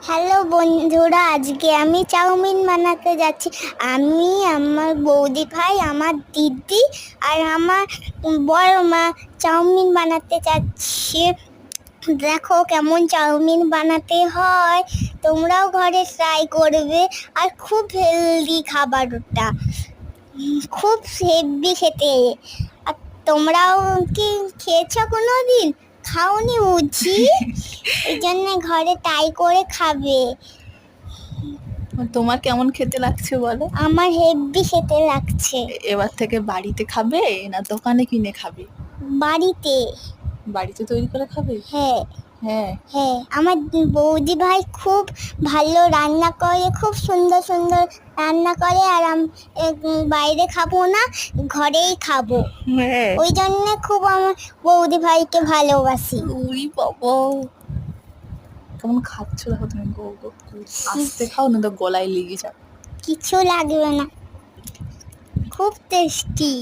Hello বন্ধুরা, আজকে আমি চাউমিন বানাতে যাচ্ছি। আমি, আমার বৌদি ভাই, আমার দিদি আর আমার বড় মা চাউমিন বানাতে যাচ্ছি। দেখো কেমন চাউমিন বানাতে হয়, তোমরাও ঘরে ট্রাই করবে। আর খুব হেলদি খাবার ওটা, খুব হেভি খেতে। আর তোমরাও কি খেয়েছো কোনো দিন? খাওনি বুঝি, এই জন্য ঘরে ট্রাই করে খাবে। তোমার কেমন খেতে লাগছে বলো? আমার হেভি খেতে লাগছে। এবার থেকে বাড়িতে খাবে না দোকানে কিনে খাবে? বাড়িতে। বাড়িতে তৈরি করে খাবে? হ্যাঁ হ্যাঁ। হ্যাঁ, আমার বৌদি ভাই খুব ভালো রান্না করে, খুব সুন্দর সুন্দর রান্না করে। আর বাইরে খাবো না, ঘরেই খাবো। হ্যাঁ, ওই জন্য খুব আমার বৌদি ভাইকে ভালোবাসি। উই বাবা, কেমন খাচ্ছ দেখো তুমি। গো গো আস্তে খাও না তো গলায় লেগে যাবে। কিছু লাগবে না, খুব টেস্টি।